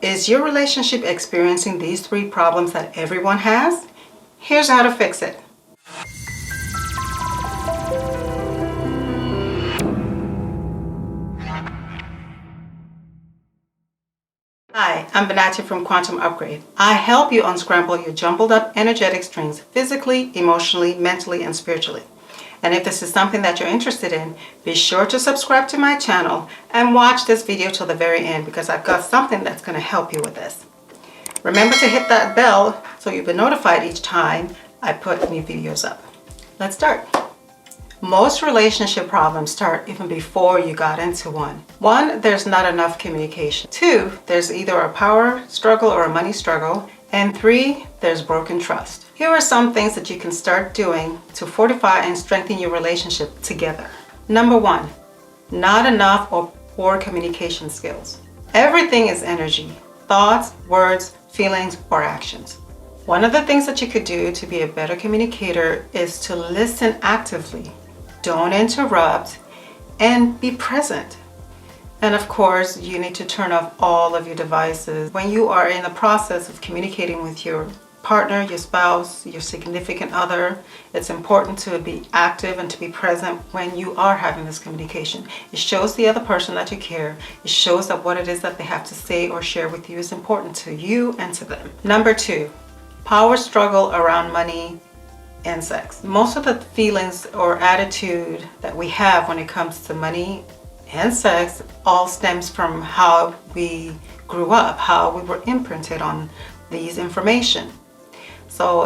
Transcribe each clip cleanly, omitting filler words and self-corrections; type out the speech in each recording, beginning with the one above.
Is your relationship experiencing these 3 problems that everyone has? Here's how to fix it. Hi, I'm Benati from Quantum Upgrade. I help you unscramble your jumbled up energetic strings physically, emotionally, mentally, and spiritually. And if this is something that you're interested in, be sure to subscribe to my channel and watch this video till the very end because I've got something that's going to help you with this. Remember to hit that bell so you'll be notified each time I put new videos up. Let's start. Most relationship problems start even before you got into one. 1, there's not enough communication. 2, there's either a power struggle or a money struggle. And 3, there's broken trust. Here are some things that you can start doing to fortify and strengthen your relationship together. Number 1, not enough or poor communication skills. Everything is energy, thoughts, words, feelings, or actions. One of the things that you could do to be a better communicator is to listen actively. Don't interrupt and be present. And of course, you need to turn off all of your devices. When you are in the process of communicating with your partner, your spouse, your significant other, it's important to be active and to be present when you are having this communication. It shows the other person that you care. It shows that what it is that they have to say or share with you is important to you and to them. Number 2, power struggle around money and sex. Most of the feelings or attitude that we have when it comes to money and sex all stems from how we grew up, how we were imprinted on these information. So,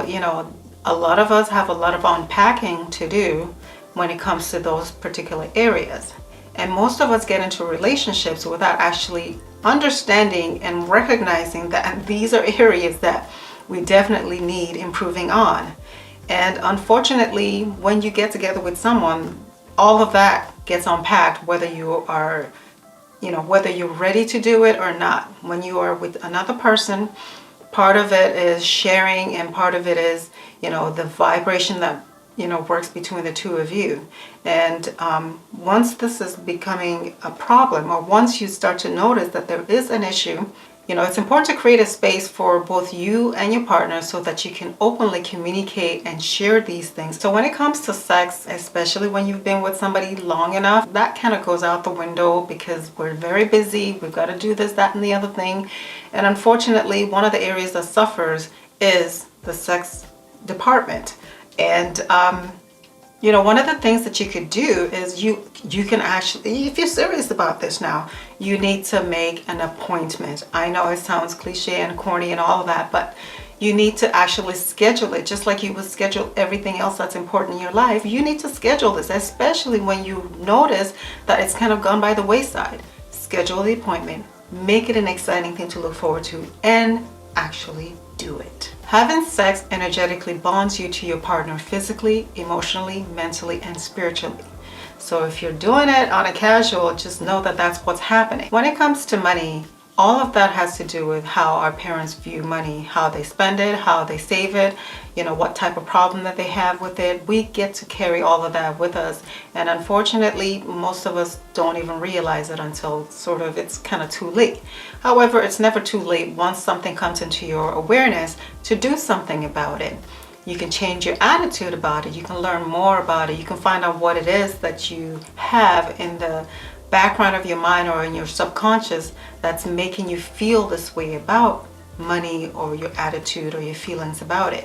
a lot of us have a lot of unpacking to do when it comes to those particular areas. And most of us get into relationships without actually understanding and recognizing that these are areas that we definitely need improving on. And unfortunately, when you get together with someone, all of that gets unpacked, whether you are, whether you're ready to do it or not. When you are with another person, part of it is sharing and part of it is, the vibration that, works between the two of you. And once this is becoming a problem, or once you start to notice that there is an issue, it's important to create a space for both you and your partner so that you can openly communicate and share these things. So when it comes to sex, especially when you've been with somebody long enough, that kind of goes out the window because we're very busy. We've got to do this, that, and the other thing. And unfortunately, one of the areas that suffers is the sex department. And one of the things that you could do is you can actually, if you're serious about this now, you need to make an appointment. I know it sounds cliche and corny and all of that, but you need to actually schedule it just like you would schedule everything else that's important in your life. You need to schedule this, especially when you notice that it's kind of gone by the wayside. Schedule the appointment, make it an exciting thing to look forward to, and actually do it. Having sex energetically bonds you to your partner physically, emotionally, mentally, and spiritually. So if you're doing it on a casual, just know that that's what's happening. When it comes to money, all of that has to do with how our parents view money, how they spend it, how they save it, what type of problem that they have with it. We get to carry all of that with us. And unfortunately, most of us don't even realize it until it's kind of too late. However, it's never too late once something comes into your awareness to do something about it. You can change your attitude about it. You can learn more about it. You can find out what it is that you have in the background of your mind or in your subconscious that's making you feel this way about money or your attitude or your feelings about it.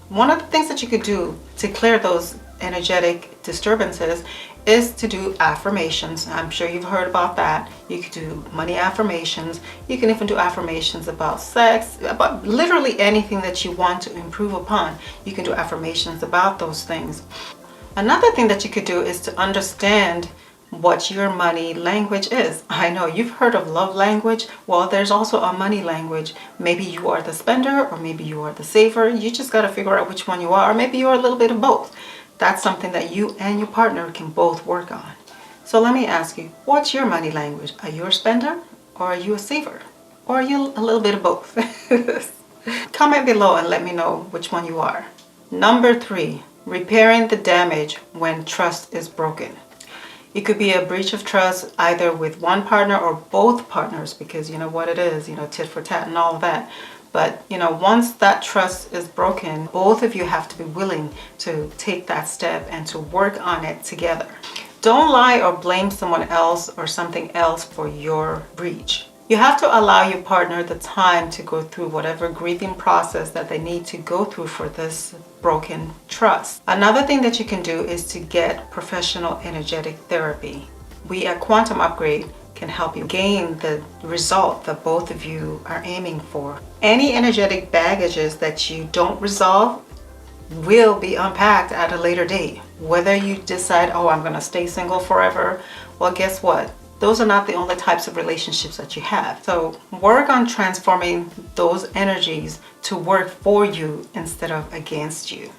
One of the things that you could do to clear those energetic disturbances is to do affirmations. I'm sure you've heard about that. You could do money affirmations. You can even do affirmations about sex, about literally anything that you want to improve upon. You can do affirmations about those things. Another thing that you could do is to understand what your money language is. I know you've heard of love language. Well, there's also a money language. Maybe you are the spender or maybe you are the saver. You just got to figure out which one you are, or maybe you're a little bit of both. That's something that you and your partner can both work on. So let me ask you, what's your money language? Are you a spender or are you a saver? Or are you a little bit of both? Comment below and let me know which one you are. Number 3, repairing the damage when trust is broken. It could be a breach of trust either with one partner or both partners, because you know what it is, tit for tat and all of that. But once that trust is broken, both of you have to be willing to take that step and to work on it together. Don't lie or blame someone else or something else for your breach. You have to allow your partner the time to go through whatever grieving process that they need to go through for this broken trust. Another thing that you can do is to get professional energetic therapy. We at Quantum Upgrade can help you gain the result that both of you are aiming for. Any energetic baggages that you don't resolve will be unpacked at a later date. Whether you decide, oh, I'm going to stay single forever, well, guess what? Those are not the only types of relationships that you have. So work on transforming those energies to work for you instead of against you.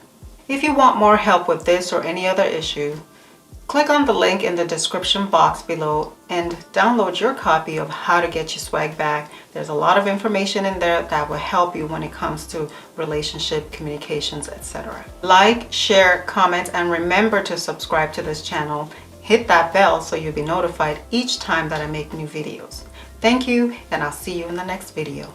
If you want more help with this or any other issue, click on the link in the description box below and download your copy of How to Get Your Swag Back. There's a lot of information in there that will help you when it comes to relationship, communications, etc. Like, share, comment, and remember to subscribe to this channel. Hit that bell so you'll be notified each time that I make new videos. Thank you, and I'll see you in the next video.